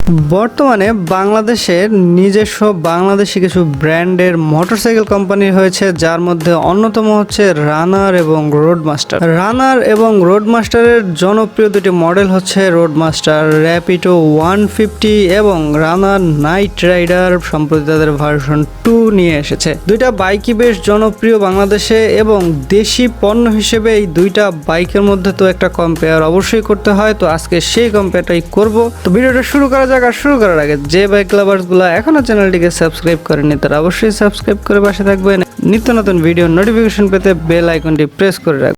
বর্তমানে বাংলাদেশের নিজস্ব বাংলাদেশি কিছু ব্র্যান্ডের মোটরসাইকেল কোম্পানি হয়েছে, যার মধ্যে অন্যতম হচ্ছে রানার এবং রোডমাস্টার। রানার এবং রোডমাস্টারের জনপ্রিয় দুটি মডেল হচ্ছে রোডমাস্টার র্যাপিডো 150 এবং রানার নাইট রাইডার। সম্প্রতি তাদের ভার্সন 2 নিয়ে এসেছে। দুইটা বাইকই বেশ জনপ্রিয় বাংলাদেশে এবং দেশি পণ্য হিসেবে এই দুইটা বাইকের মধ্যে তো একটা কম্পেয়ার অবশ্যই করতে হয়। তো আজকে সেই কম্পেয়ারটাই করব। তো ভিডিওটা শুরু করা যাক। আর শুরু করার আগে যে বাইক লাভার্স গুলো এখনো চ্যানেলটিকে সাবস্ক্রাইব করেনি তারা অবশ্যই সাবস্ক্রাইব করে পাশে থাকবেন। নিত্য নতুন ভিডিও নোটিফিকেশন পেতে বেল আইকনটি প্রেস করে রাখবেন।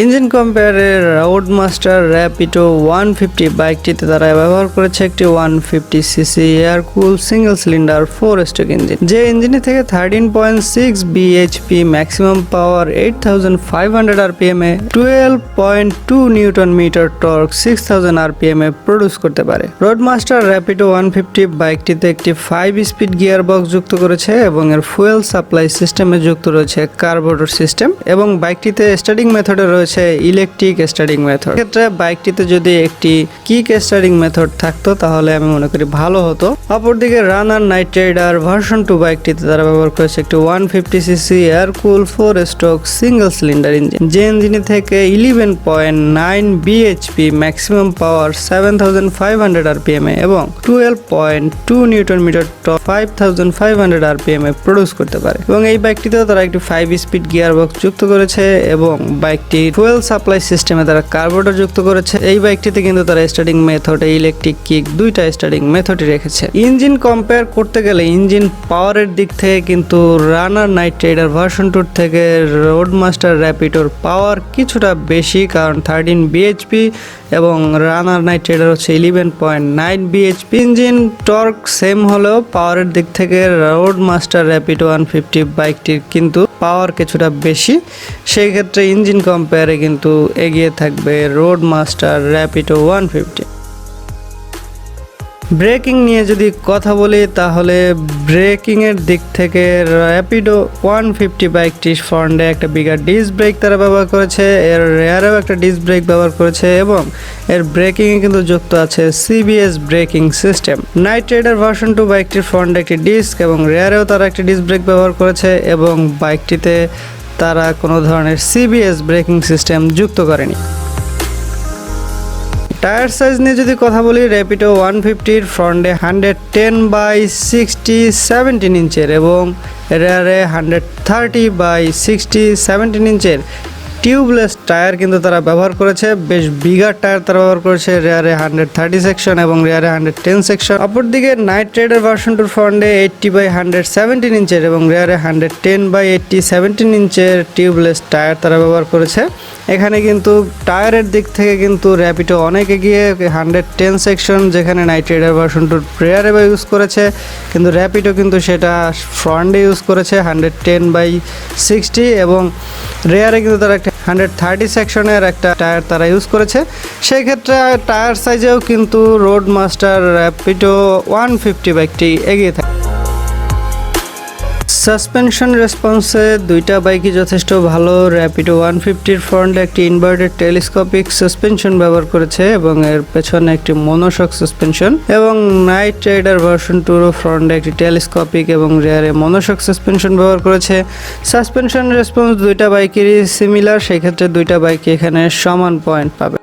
ইঞ্জিন কম্পেয়ারের রোডমাস্টার র্যাপিডো 150 বাইকটিতে তারা ব্যবহার করেছে একটি 150 সিসি এয়ার কুল সিঙ্গেল সিলিন্ডার 4 স্ট্রোক ইঞ্জিন। যে ইঞ্জিন থেকে 13.6 বিএইচপি, ম্যাক্সিমাম পাওয়ার 8500 আরপিএম এ, 12.2 নিউটন মিটার টর্ক 6000 আরপিএম এ প্রডিউস করতে পারে। রোডমাস্টার র্যাপিডো 150 বাইকটিতে একটি 5 স্পিড গিয়ার বক্স যুক্ত করেছে এবং এর ফুয়েল সাপ্লাই সিস্টেমে যুক্ত রয়েছে কার্বোরেটর সিস্টেম এবং বাইকটিতে স্টার্টিং মেথডে রয়েছে ইলেকট্রিক স্টার্টিং মেথড। ক্ষেত্রে বাইকটিতে যদি একটি কিক স্টার্টিং মেথড থাকতো তাহলে আমি মনে করি ভালো হতো। অপরদিকে রানার নাইট রাইডার ভার্সন 2 বাইকটিতে তারা ব্যবহার করেছে একটি 150 সিসি এয়ার কুল 4 স্ট্রোক সিঙ্গেল সিলিন্ডার ইঞ্জিন। যে ইঞ্জিন থেকে 11.9 বিএইচপি, ম্যাক্সিমাম পাওয়ার 7500 আরপিএম এ এবং 12.2 নিউটন মিটার টর্ক 5500 আরপিএম এ প্রডিউস করতে পারে। এবং এই বাইকটিতেও তারা একটি 5 স্পিড গিয়ার বক্স যুক্ত করেছে এবং বাইকটি ফুয়েল সাপ্লাই সিস্টেমে তারা কার্বোরেটর যুক্ত করেছে। এই বাইকটিতে কিন্তু তারা স্টার্টিং মেথড ইলেকট্রিক কিক দুইটা স্টার্টিং মেথডই রেখেছে। ইঞ্জিন কম্পেয়ার করতে গেলে ইঞ্জিন পাওয়ারের দিক থেকে কিন্তু রানার নাইট রাইডার ভার্সন 2 থেকে রোডমাস্টার র্যাপিডোর পাওয়ার কিছুটা বেশি, কারণ 13 বিএইচপি এবং রানার নাইট রাইডার হচ্ছে 11.9 বিএইচপি। ইঞ্জিন টর্ক সেম হলেও পাওয়ারের দিক থেকে রোডমাস্টার র্যাপিডো 150 বাইকটির কিন্তু পাওয়ার কিছুটা বেশি। সেই ক্ষেত্রে ইঞ্জিন কম্পেয়ারে কিন্তু এগিয়ে থাকবে রোডমাস্টার র্যাপিডো 150। ব্রেকিং নিয়ে যদি কথা বলি তাহলে ব্রেকিংয়ের দিক থেকে র্যাপিডো 150 বাইকটি ফ্রন্টে একটা বিগার ডিস্ক ব্রেক তারা ব্যবহার করেছে, এর রেয়ারেও একটা ডিস্ক ব্রেক ব্যবহার করেছে এবং এর ব্রেকিংয়ে কিন্তু যুক্ত আছে CBS braking system. Night Rider version 2 বাইকটির ফ্রন্টে একটি ডিস্ক এবং রেয়ারেও তারা একটি ডিস্ক ব্রেক ব্যবহার করেছে এবং বাইকটিতে তারা কোনো ধরনের সিবিএস ব্রেকিং সিস্টেম যুক্ত করেনি। টায়ার সাইজ নিয়ে যদি কথা বলি, র্যাপিডো 150 ফ্রন্টে 110/60 ইঞ্চের এবং রেয়ারে 130/60 ইঞ্চের টিউবলেস টায়ার কিন্তু তারা ব্যবহার করেছে। বেশ বিগার টায়ার তারা ব্যবহার করেছে, রেয়ারে 130 সেকশন এবং রেয়ারে 110 সেকশন। অপরদিকে নাইট রাইডার ভার্সন 2 ফ্রন্টে 80/117 ইঞ্চের এবং রেয়ারে 110/80 ইঞ্চের টিউবলেস টায়ার তারা ব্যবহার করেছে। এখানে কিন্তু টায়ারের দিক থেকে কিন্তু র্যাপিডো অনেক এগিয়ে। 110 সেকশন যেখানে নাইট রাইডার ভার্সন 2 রেয়ারে ইউজ করেছে, কিন্তু র্যাপিডো কিন্তু সেটা ফ্রন্টে ইউজ করেছে 110/60 এবং রেয়ারে কিন্তু তারা একটা 130 সেকশনের একটা টায়ার তারা ইউজ করেছে। সেই ক্ষেত্রে টায়ার সাইজেও কিন্তু রোডমাস্টার র্যাপিডো 150 বাইকটি এগিয়ে থাকে। সাসপেনশন রেসপন্সে দুইটা বাইকই যথেষ্ট ভালো। র্যাপিডো 150 ফ্রন্টে একটি ইনভার্টেড টেলিস্কোপিক সাসপেনশন ব্যবহার করেছে এবং এর পেছনে একটি মনোশক সাসপেনশন, এবং নাইট রাইডার ভার্সন 2 ফ্রন্টে একটি টেলিস্কোপিক এবং রেয়ারে মনোশক সাসপেনশন ব্যবহার করেছে। সাসপেনশন রেসপন্স দুইটা বাইকেরই সিমিলার, সেই ক্ষেত্রে দুইটা বাইক এখানে সমান পয়েন্ট পাবে।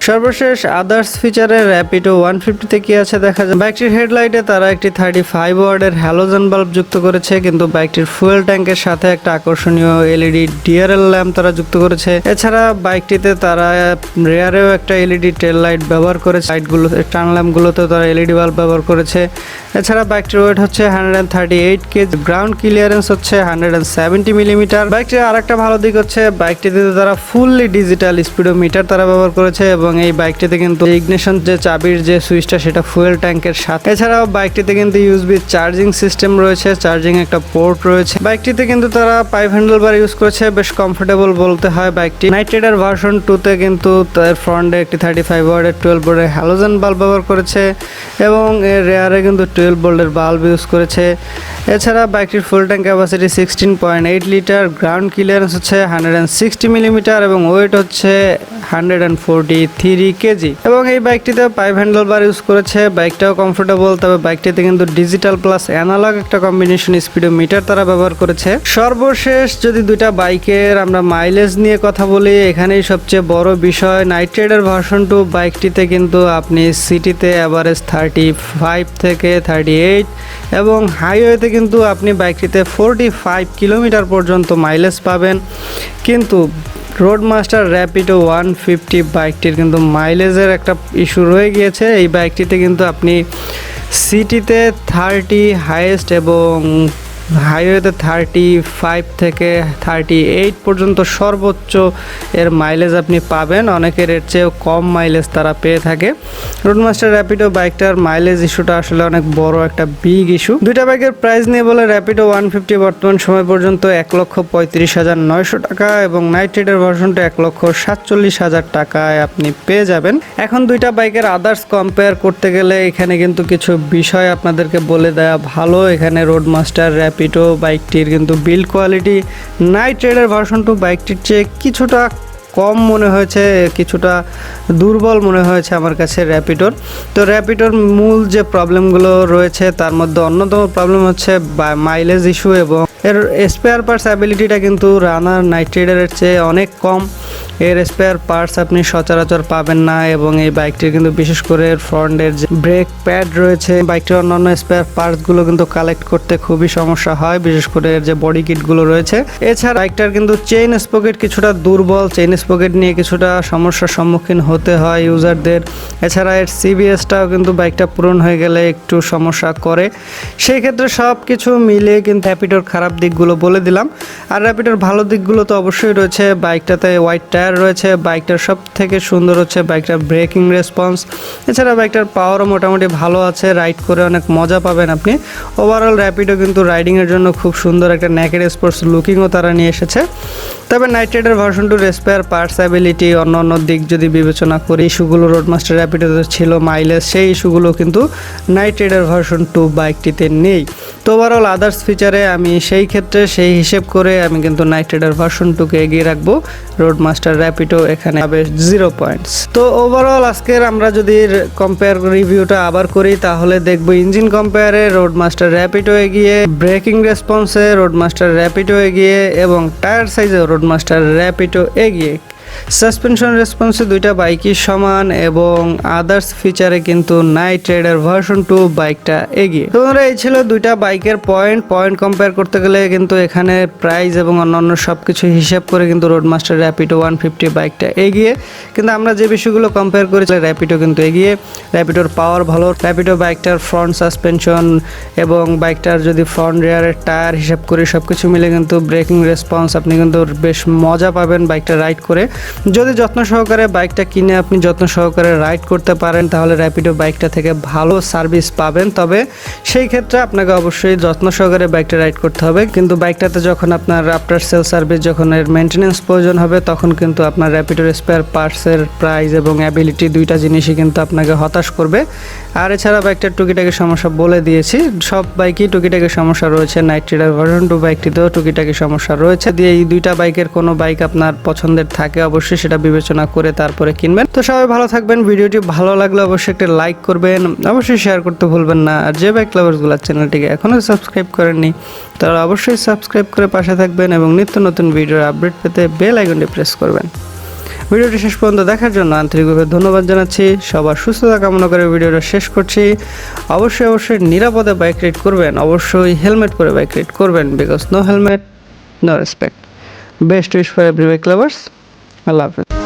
সর্বশেষ আদার্স ফিচারে র্যাপিডো 150 কি আছে দেখা যায়। বাইকটির হেডলাইটে তারা একটি 35 ওয়াটের হ্যালোজেন বাল্ব যুক্ত করেছে, কিন্তু বাইকটির ফুয়েল ট্যাঙ্কের সাথে একটা আকর্ষণীয় এলইডি ডিআরএল ল্যাম্প তারা যুক্ত করেছে। এছাড়া বাইকটিতে তারা রেয়ারেও একটা এলইডি টেল লাইট ব্যবহার করেছে, লাইটগুলো টার্ন ল্যাম্পগুলোতেও তারা এলইডি বাল্ব ব্যবহার করেছে। এছাড়া বাইকটির ওয়েট হচ্ছে 138 কেজি, গ্রাউন্ড ক্লিয়ারেন্স হচ্ছে 170 মিলিমিটার। বাইকটির আরেকটা ভালো দিক হচ্ছে বাইকটিতে তারা ফুললি ডিজিটাল স্পিডোমিটার তারা ব্যবহার করেছে এবং এই বাইকটিতে কিন্তু ইগনিশন যে চাবির যে সুইচটা সেটা ফুয়েল ট্যাঙ্কের সাথে। এছাড়াও বাইকটিতে কিন্তু ইউএসবি চার্জিং সিস্টেম রয়েছে, চার্জিং একটা পোর্ট রয়েছে। বাইকটিতে কিন্তু তারা 5 হ্যান্ডেল বার ইউজ করেছে, বেশ কমফোর্টেবল বলতে হয় বাইকটি। নাইট রাইডার ভার্সন 2-তে কিন্তু তার ফ্রন্টে একটি 35 ওয়াটের 12 ভোল্টের হ্যালোজেন বাল্ব ব্যবহার করেছে এবং এর রেয়ারে কিন্তু 12 ভোল্টের বাল্ব ইউজ করেছে। এছাড়া বাইকটির full tank capacity 16.8 litre, ground clearance হচ্ছে 160 মিলিমিটার এবং ওয়েট হচ্ছে 143 কেজি। এবং এই বাইকটিতে 5 হ্যান্ডেল বার ইউজ করেছে। বাইকটাও কমফোর্টেবল, তবে বাইকটিতে কিন্তু ডিজিটাল প্লাস অ্যানালগ একটা কম্বিনেশন স্পিডোমিটার তারা ব্যবহার করেছে। সর্বশেষ যদি দুইটা বাইকের আমরা মাইলেজ নিয়ে কথা বলি, এখানেই সবচেয়ে বড় বিষয় নাইট রাইডার ভার্সন 2 বাইকটিতে কিন্তু আপনি সিটিতে অ্যাভারেজ 35 থেকে 38 এবং হাইওয়েতে কিন্তু আপনি বাইকটিতে 45 কিলোমিটার পর্যন্ত মাইলেজ পাবেন। কিন্তু রোডমাস্টার র্যাপিডো 150 বাইকটির কিন্তু মাইলেজের একটা ইস্যু রয়ে গিয়েছে। এই বাইকটিতে কিন্তু আপনি সিটিতে 30 হাইয়েস্ট এবং হাইওয়েতে 35 থেকে 38 পর্যন্ত সর্বোচ্চ এর মাইলেজ আপনি পাবেন। অনেকের এর চেয়েও কম মাইলেজ তারা পেয়ে থাকে। রোডমাস্টার র্যাপিডো বাইকটার মাইলেজ ইস্যুটা আসলে অনেক বড় একটা বিগ ইস্যু। দুইটা বাইকের প্রাইস নিয়ে বলে র্যাপিডো 150 বর্তমান সময় পর্যন্ত 1,35,900 টাকা এবং নাইট রাইডার ভার্সনটা 1,47,000 টাকায় আপনি পেয়ে যাবেন। এখন দুইটা বাইকের আদার্স কম্পেয়ার করতে গেলে এখানে কিন্তু কিছু বিষয় আপনাদেরকে বলে দেওয়া ভালো। এখানে রোডমাস্টার র্যাপিডো বাইকটির কিন্তু build quality Night Rider version 2 বাইকটির চেয়ে কিছুটা কম মনে হয়েছে, কিছুটা দুর্বল মনে হয়েছে আমার কাছে র্যাপিডোর। তো র্যাপিডোর মূল যে প্রবলেমগুলো রয়েছে তার মধ্যে অন্যতম প্রবলেম হচ্ছে মাইলেজ ইস্যু এবং এর স্পেয়ার পার্টস অ্যাবিলিটিটা কিন্তু রানার নাইট রাইডারের চেয়ে অনেক কম। এর স্পেয়ার পার্টস আপনি সচরাচর পাবেন না এবং এই বাইকটির কিন্তু বিশেষ করে এর ফ্রন্টের যে ব্রেক প্যাড রয়েছে, বাইকটির অন্যান্য স্পেয়ার পার্টসগুলো কিন্তু কালেক্ট করতে খুবই সমস্যা হয়, বিশেষ করে এর যে বডি কিটগুলো রয়েছে। এছাড়া বাইকটার কিন্তু চেইন স্পকেট কিছুটা দুর্বল, চেইন স্পকেট নিয়ে কিছুটা সমস্যার সম্মুখীন হতে হয় ইউজারদের। এছাড়া এর সিবিএসটাও কিন্তু বাইকটা পূরণ হয়ে গেলে একটু সমস্যা করে। সেই ক্ষেত্রে সব কিছু মিলে কিন্তু র্যাপিডোর খারাপ দিকগুলো বলে দিলাম। আর র্যাপিডোর ভালো দিকগুলো তো অবশ্যই রয়েছে, বাইকটাতে হোয়াইট টায়ার রয়েছে, বাইকটার সব থেকে সুন্দর হচ্ছে বাইকটার ব্রেকিং রেসপন্স। এছাড়া বাইকটার পাওয়ারও মোটামুটি ভালো আছে, রাইড করে অনেক মজা পাবেন আপনি। ওভারঅল র্যাপিডো কিন্তু রাইডিংয়ের জন্য খুব সুন্দর একটা নেকেড স্পোর্টস লুকিংও তারা নিয়ে এসেছে। তবে Night Rider version 2 spare parts ability অন্য দিক যদি বিবেচনা করি, ইস্যুগুলো রোডমাস্টার র্যাপিডোতে ছিল মাইলেজ, সেই ইস্যুগুলো কিন্তু নাইট রাইডার ভার্সন 2 বাইকটিতে নেই। তো ওভারঅল আদার্স ফিচারে আমি সেই ক্ষেত্রে সেই হিসেব করে আমি কিন্তু নাইট রাইডার ভার্সন 2-কে এগিয়ে রাখবো। রোডমাস্টার র্যাপিডো এখানে হবে 0 পয়েন্টস। তো ওভারঅল আজকের আমরা যদি কম্পেয়ার রিভিউটা আবার করি তাহলে দেখবো ইঞ্জিন কম্পেয়ারে রোডমাস্টার র্যাপিডো এগিয়ে, ব্রেকিং রেসপন্সে রোডমাস্টার র্যাপিডো এগিয়ে এবং টায়ার সাইজে রোডমাস্টার র্যাপিডো এগিয়ে। সাসপেনশন রেসপন্সে দুইটা বাইকই সমান এবং আদার্স ফিচারে কিন্তু নাইট রাইডার ভার্সন 2 বাইকটা এগিয়ে। তো এই ছিল দুইটা বাইকের পয়েন্ট কম্পেয়ার করতে গেলে কিন্তু এখানে প্রাইস এবং অন্যান্য সব কিছু হিসাব করে কিন্তু রোডমাস্টার র্যাপিডো 150 বাইকটা এগিয়ে। কিন্তু আমরা যে বিষয়গুলো কম্পেয়ার করেছি, র্যাপিডো কিন্তু এগিয়ে। র্যাপিডোর পাওয়ার ভালো, র্যাপিডো বাইকটার ফ্রন্ট সাসপেনশন এবং বাইকটার যদি ফ্রন্ট রিয়ারের টায়ার হিসাব করি সব কিছু মিলে কিন্তু ব্রেকিং রেসপন্স আপনি কিন্তু বেশ মজা পাবেন বাইকটা রাইড করে। যদি যত্ন সহকারে বাইকটা কিনে আপনি যত্ন সহকারে রাইড করতে পারেন তাহলে র্যাপিডো বাইকটা থেকে ভালো সার্ভিস পাবেন। তবে সেই ক্ষেত্রে আপনাকে অবশ্যই যত্ন সহকারে বাইকটা রাইড করতে হবে। কিন্তু বাইকটাতে যখন আপনার আফটার সেল সার্ভিস, যখন এর মেনটেন্যান্স প্রয়োজন হবে, তখন কিন্তু আপনার র্যাপিডোর স্পেয়ার পার্টসের প্রাইস এবং অ্যাবিলিটি দুইটা জিনিসই কিন্তু আপনাকে হতাশ করবে। আর এছাড়া বাইকটার টুকিটাকি সমস্যা বলে দিয়েছি, সব বাইকই টুকিটাকি সমস্যা রয়েছে। নাইট রাইডার ভার্সন 2 বাইকটিতেও টুকিটাকি সমস্যা রয়েছে। দিয়ে এই দুইটা বাইকের কোনো বাইক আপনার পছন্দের থাকে অবশ্যই সেটা বিবেচনা করে তারপরে কিনবেন। তো সবাই ভালো থাকবেন। ভিডিওটি ভালো লাগলে অবশ্যই একটা লাইক করবেন, অবশ্যই শেয়ার করতে ভুলবেন না। আর যে বাইক লাভার্সগুলো চ্যানেলটিকে এখনও সাবস্ক্রাইব করেননি তারা অবশ্যই সাবস্ক্রাইব করে পাশে থাকবেন এবং নিত্য নতুন ভিডিওর আপডেট পেতে বেল আইকনটি প্রেস করবেন। ভিডিওটি শেষ পর্যন্ত দেখার জন্য আন্তরিকভাবে ধন্যবাদ জানাচ্ছি। সবার সুস্থতা কামনা করে ভিডিওটা শেষ করছি। অবশ্যই নিরাপদে বাইক রাইড করবেন, অবশ্যই হেলমেট পরে বাইক রাইড করবেন, because no helmet no respect. Best wish for every bike lovers. আল্লাহ হাফেজ।